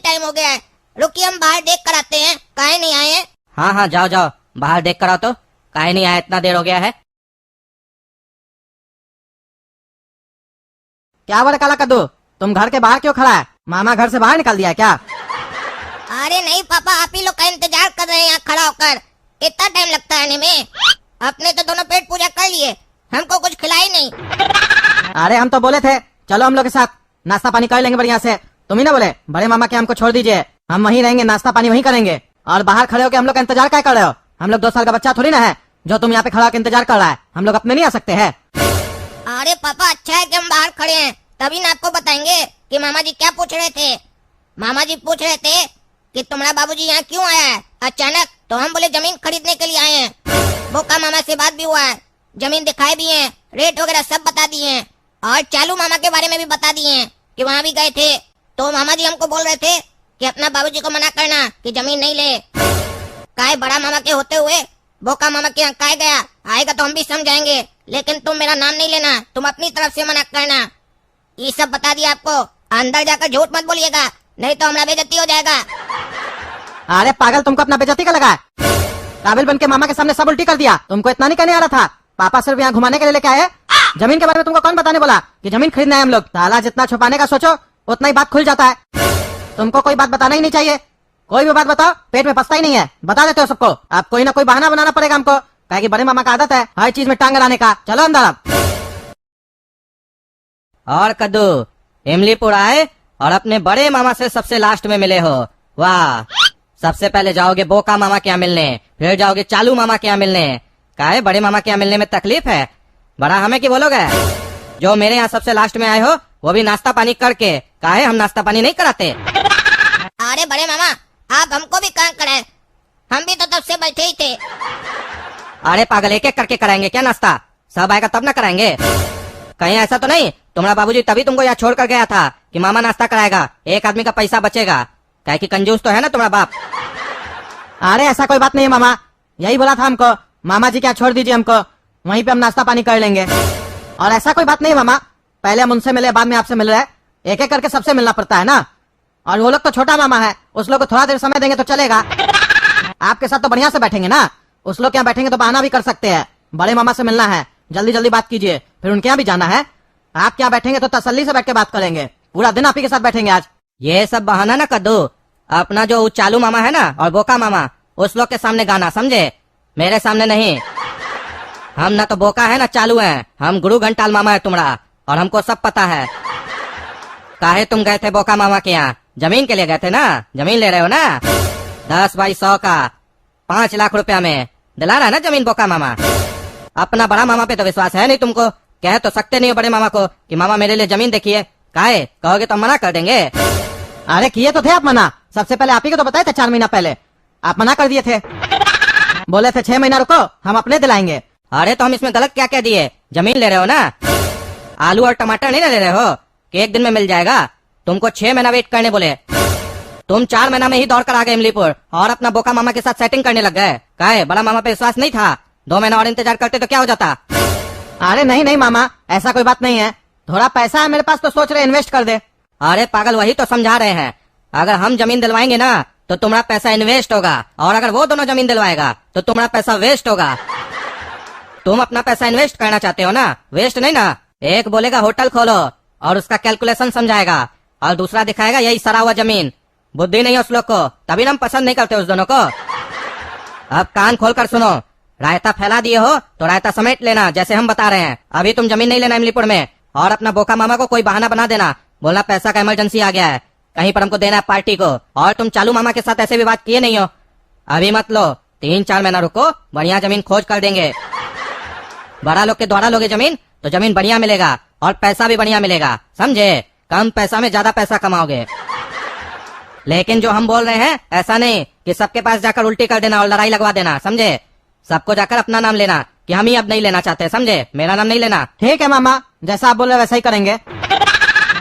Time हो गया है। रुकिए हम बाहर देख कर आते हैं, काहे नहीं आए हैं। हाँ हाँ जाओ जाओ, बाहर देख कर आओ तो, काहे नहीं आया, इतना देर हो गया है। क्या बड़े काला कद्दू, तुम घर के बाहर क्यों खड़ा है? मामा घर से बाहर निकाल दिया है क्या? अरे नहीं पापा, आप ही लोग का इंतजार कर रहे हैं यहाँ खड़ा होकर। इतना टाइम लगता है आने में? अपने तो दोनों पेट पूजा कर लिए, हमको कुछ खिलाई नहीं। अरे हम तो बोले थे चलो हम लोग के साथ नाश्ता पानी कर लेंगे बढ़िया से। तुम ही ना बोले बड़े मामा के हमको छोड़ दीजिए, हम वहीं रहेंगे, नाश्ता पानी वहीं करेंगे। और बाहर खड़े होकर हम लोग का इंतजार क्या कर रहे हो? हम लोग 2 साल का बच्चा थोड़ी ना है जो तुम यहाँ पे खड़ा होकर इंतजार कर रहा है। हम लोग अपने नहीं आ सकते हैं? अरे पापा अच्छा है कि हम बाहर खड़े हैं, तभी ना आपको बताएंगे कि मामा जी क्या पूछ रहे थे। मामा जी पूछ रहे थे कि तुम्हारा बाबूजी यहाँ क्यों आया है अचानक, तो हम बोले जमीन खरीदने के लिए आए हैं। बोका मामा से बात भी हुआ है, जमीन दिखाई भी है, रेट वगैरह सब बता दिए हैं, और चालू मामा के बारे में भी बता दिए हैं कि वहाँ भी गए थे। तो मामा जी हमको बोल रहे थे कि अपना बाबूजी को मना करना कि जमीन नहीं ले। काय बड़ा मामा के होते हुए बोका मामा के यहाँ काय गया, आएगा तो हम भी समझाएंगे, लेकिन तुम मेरा नाम नहीं लेना, तुम अपनी तरफ से मना करना। ये सब बता दिया आपको, अंदर जाकर झूठ मत बोलिएगा, नहीं तो हमारा बेइज्जती हो जाएगा। अरे पागल, तुमको अपना बेइज्जती का लगा है? काबिल बन के मामा के सामने सब उल्टी कर दिया। तुमको इतना नहीं कहने आ रहा था? पापा सिर्फ यहाँ घुमाने के लिए लेके आए। जमीन के बारे में तुमको कौन बताने बोला कि जमीन खरीदना है हम लोग? ताला जितना छुपाने का सोचो उतना ही बात खुल जाता है। तुमको कोई बात बताना ही नहीं चाहिए, कोई भी बात बताओ पेट में पसता ही नहीं है, बता देते हो सबको। अब कोई ना कोई बहाना बनाना पड़ेगा हमको, क्या कि बड़े मामा का आदत है हर चीज में टांग अड़ाने का। चलो अंदर अब। और कद्दू, इमलीपुर आए और अपने बड़े मामा से सबसे लास्ट में मिले हो, वाह। सबसे पहले जाओगे बोका मामा के यहाँ मिलने, फिर जाओगे चालू मामा के यहाँ मिलने। काहे बड़े मामा के यहाँ मिलने में तकलीफ है? बड़ा हमें की बोलोगे? जो मेरे यहाँ सबसे लास्ट में आए हो वो भी नाश्ता पानी करके, काहे हम नाश्ता पानी नहीं कराते? अरे बड़े मामा आप हमको भी काम कराए, हम भी तो तब से बैठे ही थे। अरे पागल, एक एक करके कराएंगे क्या नाश्ता? सब आएगा तब ना कराएंगे। कहीं ऐसा तो नहीं तुम्हारा बाबूजी तभी तुमको यहाँ छोड़ कर गया था कि मामा नाश्ता कराएगा, एक आदमी का पैसा बचेगा? क्या कि कंजूस तो है ना तुम्हारा बाप। अरे ऐसा कोई बात नहीं है मामा, यही बोला था हमको, मामा जी क्या छोड़ दीजिए हमको, वहीं पे हम नाश्ता पानी कर लेंगे। और ऐसा कोई बात नहीं है मामा, पहले हम उनसे मिले बाद में आपसे मिल रहे हैं, एक एक करके सबसे मिलना पड़ता है ना। और वो लोग तो छोटा मामा है, उस लोग को थोड़ा देर समय देंगे तो चलेगा। आपके साथ तो बढ़िया से बैठेंगे ना, उस लोग के यहाँ बैठेंगे तो बहाना भी कर सकते हैं। बड़े मामा से मिलना है, जल्दी जल्दी बात कीजिए, फिर उनके यहाँ भी जाना है। आप क्या बैठेंगे तो तसल्ली से बैठ के बात करेंगे, पूरा दिन आप ही के साथ बैठेंगे आज। ये सब बहाना ना कद्दू, अपना जो चालू मामा है ना और बोका मामा, उस लोग के सामने गाना, समझे? मेरे सामने नहीं। हम ना तो बोका है ना चालू है, हम गुरु घंटाल मामा है तुम्हारा, और हमको सब पता है। काहे तुम गए थे बोका मामा के यहाँ? जमीन के लिए गए थे ना, जमीन ले रहे हो ना? 10 बाई 100 का 5 लाख रुपया में दिला रहा है ना जमीन बोका मामा। अपना बड़ा मामा पे तो विश्वास है नहीं तुमको, कह तो सकते नहीं हो बड़े मामा को कि मामा मेरे लिए जमीन देखिए। काहे कहोगे तो हम मना कर देंगे। अरे किए तो थे आप मना, सबसे पहले आप ही को तो बताए थे 4 महीना पहले, आप मना कर दिए थे, बोले थे 6 महीना रुको हम अपने दिलाएंगे। अरे तो हम इसमें गलत क्या कह दिए? जमीन ले रहे हो ना, आलू और टमाटर नहीं ले रहे हो कि एक दिन में मिल जाएगा? तुमको 6 महीना वेट करने बोले, तुम 4 महीना में ही दौड़ कर आ गए इमलीपुर और अपना बोका मामा के साथ सेटिंग करने लग गए। काहे बड़ा मामा पे विश्वास नहीं था? 2 महीना और इंतजार करते तो क्या हो जाता? अरे नहीं नहीं मामा, ऐसा कोई बात नहीं है, थोड़ा पैसा है मेरे पास तो सोच रहे इन्वेस्ट कर दे। अरे पागल, वही तो समझा रहे हैं, अगर हम जमीन दिलवाएंगे ना तो तुम्हारा पैसा इन्वेस्ट होगा, और अगर वो दोनों जमीन दिलवाएगा तो तुम्हारा पैसा वेस्ट होगा। तुम अपना पैसा इन्वेस्ट करना चाहते हो ना, वेस्ट नहीं ना। एक बोलेगा होटल खोलो और उसका कैलकुलेशन समझाएगा, और दूसरा दिखाएगा यही सरा हुआ जमीन। बुद्धि नहीं है उस लोग को, तभी हम पसंद नहीं करते उस दोनों को। अब कान खोल कर सुनो, रायता फैला दिए हो तो रायता समेट लेना, जैसे हम बता रहे हैं। अभी तुम जमीन नहीं लेना इमलीपुर में, और अपना बोका मामा को कोई बहाना बना देना, बोलना पैसा का इमरजेंसी आ गया है, कहीं पर हमको देना है पार्टी को। और तुम चालू मामा के साथ ऐसे भी बात किए नहीं हो, अभी मत लो, 3-4 महीना रुको, बढ़िया जमीन खोज कर देंगे। बड़ा लोग के द्वारा लोगे जमीन तो जमीन बढ़िया मिलेगा और पैसा भी बढ़िया मिलेगा, समझे? कम पैसा में ज्यादा पैसा कमाओगे। लेकिन जो हम बोल रहे हैं ऐसा नहीं कि सबके पास जाकर उल्टी कर देना और लड़ाई लगवा देना, समझे? सबको जाकर अपना नाम लेना कि हम ही अब नहीं लेना चाहते, समझे? मेरा नाम नहीं लेना। ठीक है मामा, जैसा आप बोल रहे वैसा ही करेंगे।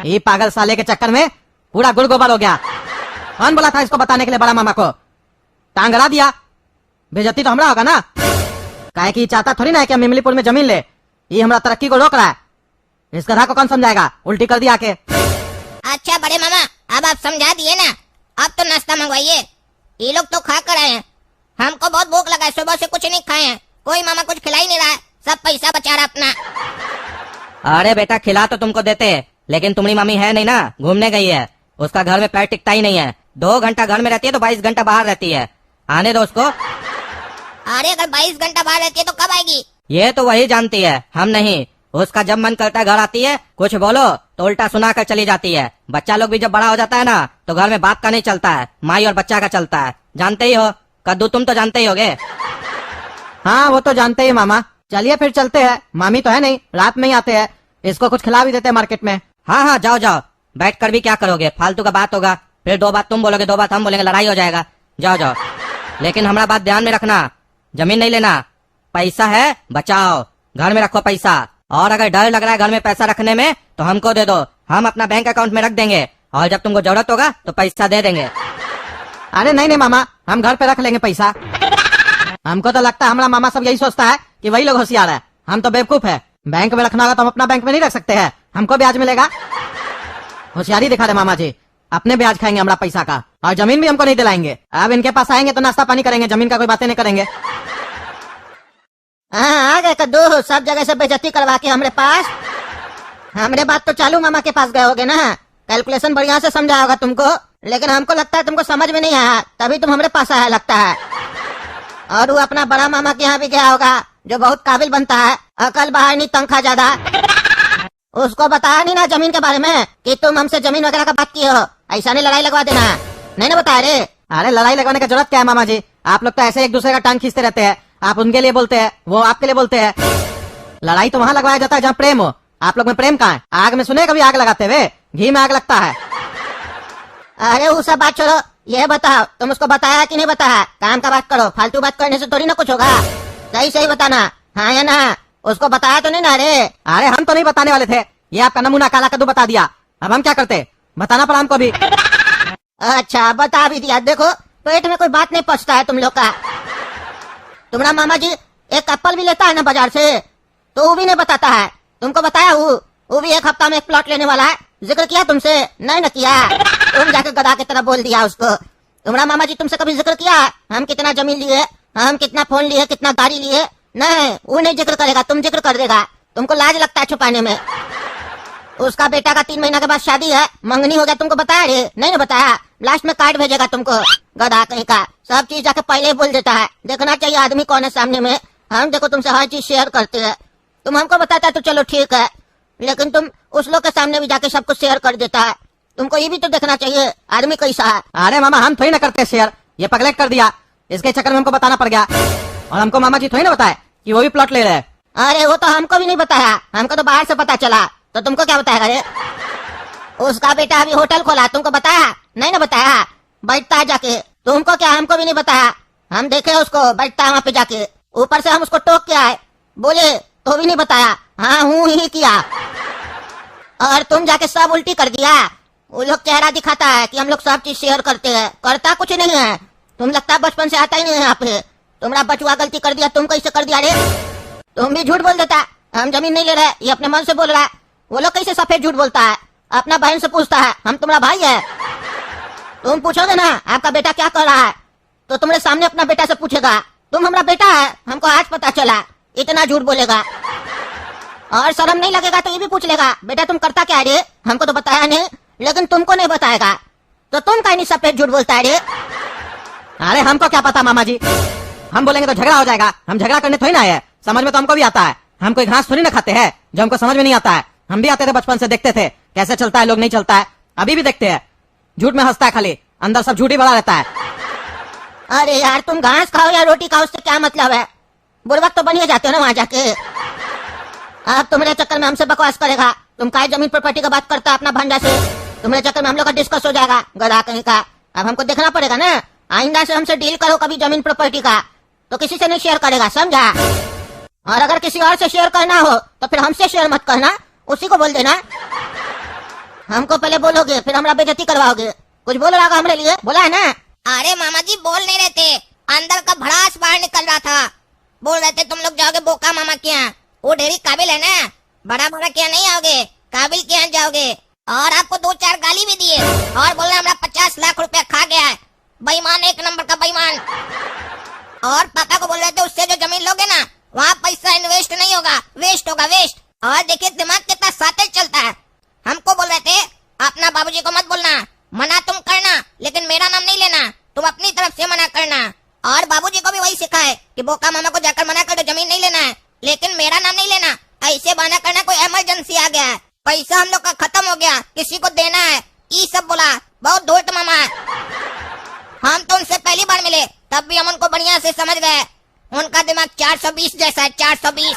ये पागल साले के चक्कर में पूरा गुड़ गोबर हो गया। कौन बोला था इसको बताने के लिए बड़ा मामा को? टांग अड़ा दिया, बेइज्जती तो हमरा होगा ना। काहे कि चाहता थोड़ी ना है कि हम इमलीपुर में जमीन ले, ये हमारा तरक्की को रोक रहा है। इस गधा को कौन समझाएगा, उल्टी कर दिया के। अच्छा बड़े मामा अब आप समझा दिए ना, करवाइए। ये लोग तो खा कर आए हैं, हमको बहुत भूख लगा है, सुबह से कुछ नहीं खाए हैं, कोई मामा कुछ खिला ही नहीं रहा है, सब पैसा बचा रहा अपना। अरे बेटा खिला तो तुमको देते, लेकिन तुम्हारी मम्मी है नहीं ना, घूमने गई है, उसका घर में पैर टिकता ही नहीं है। 2 घंटा घर में रहती है तो 22 घंटा बाहर रहती है, आने दो उसको। अरे अगर 22 घंटा बाहर रहती है तो कब आएगी? ये तो वही जानती है, हम नहीं। उसका जब मन करता है घर आती है, कुछ बोलो तो उल्टा सुना कर चली जाती है। बच्चा लोग भी जब बड़ा हो जाता है ना तो घर में बाप का नहीं चलता है, माई और बच्चा का चलता है। जानते ही हो कद्दू, तुम तो जानते ही होगे। हाँ वो तो जानते ही मामा। चलिए फिर चलते हैं, मामी तो है नहीं, रात में ही आते हैं, इसको कुछ खिला भी देते हैं मार्केट में। हाँ हाँ जाओ जाओ, बैठ कर भी क्या करोगे, फालतू का बात होगा, फिर 2 बात तुम बोलोगे 2 बात हम बोलेंगे, लड़ाई हो जाएगा। जाओ जाओ, लेकिन हमारा बात ध्यान में रखना, जमीन नहीं लेना, पैसा है बचाओ, घर में रखो पैसा। और अगर डर लग रहा है घर में पैसा रखने में तो हमको दे दो, हम अपना बैंक अकाउंट में रख देंगे, और जब तुमको जरूरत होगा तो पैसा दे देंगे। अरे नहीं नहीं मामा, हम घर पे रख लेंगे पैसा। हमको तो लगता है हमारा मामा सब यही सोचता है कि वही लोग होशियार है, हम तो बेवकूफ है। बैंक में रखना होगा तो हम अपना बैंक में नहीं रख सकते हैं, हमको ब्याज मिलेगा। होशियारी दिखा रहे मामा जी, अपने ब्याज खाएंगे हमारा पैसा का, और जमीन भी हमको नहीं दिलाएंगे। अब इनके पास आएंगे तो नाश्ता पानी करेंगे, जमीन का कोई बातें नहीं करेंगे। हाँ आ गए कद्दू, सब जगह से बेइज्जती करवा के हमारे पास। हमरे बात तो चालू मामा के पास गए होगे ना, कैलकुलेशन बढ़िया से समझा होगा तुमको, लेकिन हमको लगता है तुमको समझ में नहीं आया, तभी तुम हमारे पास आया लगता है। और वो अपना बड़ा मामा के यहाँ भी गया होगा, जो बहुत काबिल बनता है, अकल बाहर नहीं तनख्वाह ज्यादा। उसको बताया नहीं ना जमीन के बारे में कि तुम हमसे जमीन वगैरह का बात की हो, ऐसा नहीं लड़ाई लगवा देना। नहीं ना बताया रे? अरे लड़ाई लगवाने का जरूरत क्या है मामा जी, आप लोग तो ऐसे एक दूसरे का टांग खींचते रहते हैं। आप उनके लिए बोलते हैं, वो आपके लिए बोलते हैं। लड़ाई तो वहाँ लगवाया जाता है जहाँ प्रेम हो। आप लोग में प्रेम कहाँ है? आग में सुने कभी आग लगाते हुए? घी में आग लगता है। अरे वो सब बात छोड़ो, ये बताओ तुम उसको बताया कि नहीं बताया? काम का बात करो, फालतू बात करने से थोड़ी ना कुछ होगा, सही सही बताना, हाँ या ना? उसको बताया तो नहीं ना रे? अरे हम तो नहीं बताने वाले थे, ये आपका नमूना काला कद्दू बता दिया, अब हम क्या करते? बताना पड़ा हमको भी। अच्छा बता भी दिया, देखो पेट में कोई बात नहीं पचता है तुम लोग का। तुम्हारा मामा जी एक एप्पल भी लेता है ना बाजार से, तो वो भी नहीं बताता है। तुमको बताया वो भी 1 हफ्ता में एक प्लॉट लेने वाला है, जिक्र किया तुमसे? नहीं न किया, तुम जाकर गधा की तरह बोल दिया उसको। तुम्हारा मामा जी तुमसे कभी जिक्र किया हम कितना जमीन लिए, हम कितना फोन लिए, कितना गाड़ी लिए? नहीं, वो नहीं जिक्र करेगा, तुम जिक्र कर देगा। तुमको लाज लगता है छुपाने में। उसका बेटा का 3 महीना के बाद शादी है, मंगनी हो गया, तुमको बताया रे? नहीं ना बताया, लास्ट में कार्ड भेजेगा तुमको, गधा कहीं का। सब चीज जाके पहले ही बोल देता है। देखना चाहिए आदमी कौन है सामने में। हम देखो तुमसे हर चीज शेयर करते हैं, तुम हमको बताता है तो चलो ठीक है, लेकिन तुम उस लोग के सामने भी जाके सब कुछ शेयर कर देता है। तुमको ये भी तो देखना चाहिए आदमी कैसा है। अरे मामा हम थोड़ी ना करते शेयर, ये पगलेट कर दिया, इसके चक्कर में हमको बताना पड़ गया। और हमको मामा जी थोड़ी ना बताए कि वो भी प्लॉट ले रहे हैं। अरे वो तो हमको भी नहीं बताया, हमको तो बाहर से पता चला, तो तुमको क्या बताएगा रे? उसका बेटा अभी होटल खोला, तुमको बताया? नहीं ना बताया, बैठता है जाके। तुमको क्या, हमको भी नहीं बताया, हम देखे उसको बैठता है वहाँ पे जाके। ऊपर से हम उसको टोक के आए, बोले तो भी नहीं बताया, हाँ हूँ ही किया। और तुम जाके सब उल्टी कर दिया। वो लोग चेहरा दिखाता है कि हम लोग सब चीज शेयर करते हैं, करता कुछ नहीं है। तुम लगता है बचपन से आता ही नहीं है यहाँ पे। तुम्हारा बचुआ गलती कर दिया, तुम कैसे कर दिया रे? तुम भी झूठ बोल देता, हम जमीन नहीं ले रहे, ये अपने मन से बोल रहा है। वो लोग कैसे सफेद झूठ बोलता है, अपना बहन से पूछता है हम तुम्हारा भाई है। तुम पूछोगे ना आपका बेटा क्या कर रहा है, तो तुम्हारे सामने अपना बेटा से पूछेगा तुम हमारा बेटा है, हमको आज पता चला, इतना झूठ बोलेगा। और शर्म नहीं लगेगा तो ये भी पूछ लेगा बेटा तुम करता क्या रे, हमको तो बताया नहीं, लेकिन तुमको नहीं बताएगा, तो तुम कहीं नहीं सफेद झूठ बोलता है रे? अरे हमको क्या पता मामा जी, हम बोलेंगे तो झगड़ा हो जाएगा, हम झगड़ा करने थोड़ी ना आए, समझ में तो हमको भी आता है। हम कोई घास थोड़ी ना खाते हैं जो हमको समझ में नहीं आता है। हम भी आते थे बचपन से, देखते थे कैसे चलता है लोग, नहीं चलता है, अभी भी देखते हैं। झूठ में हंसता है खाली, अंदर सब झूठ ही भरा रहता है। अरे यार तुम घास खाओ या रोटी खाओ उससे क्या मतलब है, बुड़बक तो बनिए जाते हो ना वहाँ जाके। अब तुम्हारे चक्कर में हमसे बकवास करेगा, तुम काय जमीन प्रॉपर्टी का बात करता अपना भांडा से, तुम्हारे चक्कर में हम लोग का डिस्कस हो जाएगा, गधा कहीं का। अब हमको देखना पड़ेगा ना, आइंदा से हमसे डील करो कभी जमीन प्रॉपर्टी का तो किसी से नहीं शेयर करेगा, समझा? और अगर किसी और से शेयर करना हो तो फिर हमसे शेयर मत करना, उसी को बोल देना। हमको पहले बोलोगे फिर हमारा बेइज्जती करवाओगे। कुछ बोल रहा होगा हमारे लिए, बोला है ना? अरे मामा जी बोल नहीं रहे थे, अंदर का भड़ास बाहर निकल रहा था। बोल रहे थे तुम लोग जाओगे बोका मामा के यहाँ, वो ढेरी काबिल है ना, बड़ा मामा के यहाँ नहीं आओगे, काबिल के यहाँ जाओगे। और आपको 2-4 गाली भी दिए और बोल रहे हमारा 50 लाख रुपया खा गया है। बेईमान, एक नंबर का बेईमान। और पापा को बोल रहे थे उससे जो जमीन लोगे ना वहाँ पैसा इन्वेस्ट नहीं होगा, वेस्ट होगा, वेस्ट। और देखिए दिमाग कितना साथे चलता है। हमको बोल रहे थे अपना बाबूजी को मत बोलना, मना तुम करना लेकिन मेरा नाम नहीं लेना, तुम अपनी तरफ से मना करना। और बाबूजी को भी वही सिखाए कि बोका मामा को जाकर मना कर दो, जमीन नहीं लेना है लेकिन मेरा नाम नहीं लेना। ऐसे बहाना करना, कोई इमरजेंसी आ गया है, पैसा हम लोग का खत्म हो गया, किसी को देना है, ये सब बोला। बहुत धूर्त मामा है। हम तो उनसे पहली बार मिले तब भी हम उनको बढ़िया से समझ गए। उनका दिमाग 420 जैसा है, 420।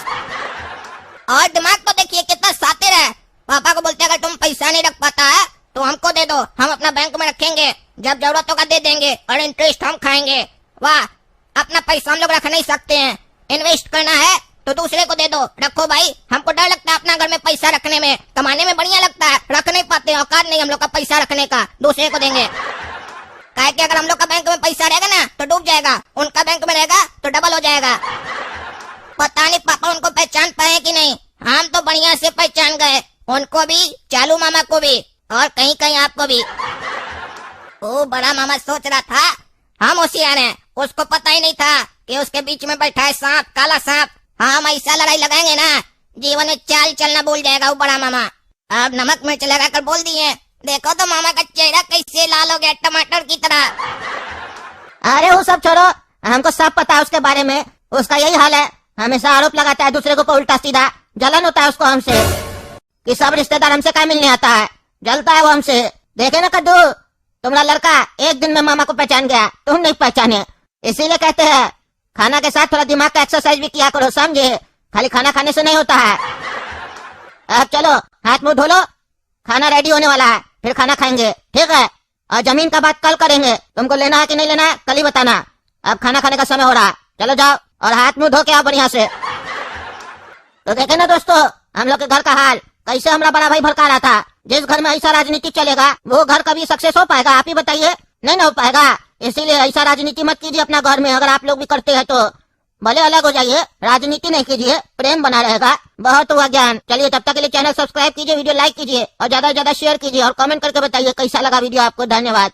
और दिमाग तो देखिए कितना सातिर है। पापा को बोलते अगर तुम पैसा नहीं रख पाता है तो हमको दे दो, हम अपना बैंक में रखेंगे, जब जरूरत होगा दे देंगे और इंटरेस्ट हम खाएंगे। वाह, अपना पैसा हम लोग रख नहीं सकते हैं, इन्वेस्ट करना है तो दूसरे को दे दो, रखो भाई। हमको डर लगता है अपना घर में पैसा रखने में, कमाने में बढ़िया लगता है, रख नहीं पाते, औकात नहीं हम लोग का पैसा रखने का, दूसरे को देंगे। काहे कि अगर हम लोग का बैंक में पैसा रहेगा ना तो डूब जाएगा, उनका बैंक में रहेगा तो डबल हो जाएगा। पता नहीं पापा उनको पहचान पाए कि नहीं, हम तो बढ़िया से पहचान गए, उनको भी, चालू मामा को भी, और कहीं कहीं आपको भी। ओ बड़ा मामा सोच रहा था हम होशियार हैं, उसको पता ही नहीं था कि उसके बीच में बैठा है सांप, काला सांप। हम ऐसा लड़ाई लगाएंगे ना जीवन में चाल चलना भूल जाएगा वो बड़ा मामा। अब नमक मिर्च लगा कर बोल दिए, देखो तो मामा का चेहरा कैसे लाल हो गया, टमाटर की तरह। अरे वो सब छोड़ो, हमको सब पता है उसके बारे में। उसका यही हाल है, हमेशा आरोप लगाता है दूसरे को उल्टा सीधा। जलन होता है उसको हमसे कि सब रिश्तेदार हमसे क्या मिलने आता है, जलता है वो हमसे। देखे ना कद्दू, तुम्हारा लड़का एक दिन में मामा को पहचान गया, तुम नहीं पहचाने। इसीलिए कहते हैं खाना के साथ थोड़ा दिमाग का एक्सरसाइज भी किया करो, समझे? खाली खाना खाने से नहीं होता है। अब चलो हाथ मुंह धो लो, खाना रेडी होने वाला है, फिर खाना खाएंगे, ठीक है? और जमीन का बात कल करेंगे, तुमको लेना है कि नहीं लेना है कल ही बताना। अब खाना खाने का समय हो रहा है, चलो जाओ और हाथ मुंह धो के आओ बढ़िया से। तो देखे ना दोस्तों हम लोग के घर का हाल, कैसे हमारा बड़ा भाई भड़का रहा था। जिस घर में ऐसा राजनीति चलेगा वो घर कभी सक्सेस हो पाएगा? आप ही बताइए, नहीं ना हो पाएगा। इसीलिए ऐसा राजनीति मत कीजिए अपना घर में। अगर आप लोग भी करते हैं तो भले अलग हो जाइए, राजनीति नहीं कीजिए, प्रेम बना रहेगा। बहुत हुआ ज्ञान। चलिए तब तक के लिए चैनल सब्सक्राइब कीजिए, वीडियो लाइक कीजिए और ज्यादा से ज्यादा शेयर कीजिए और कमेंट करके बताइए कैसा लगा वीडियो आपको। धन्यवाद।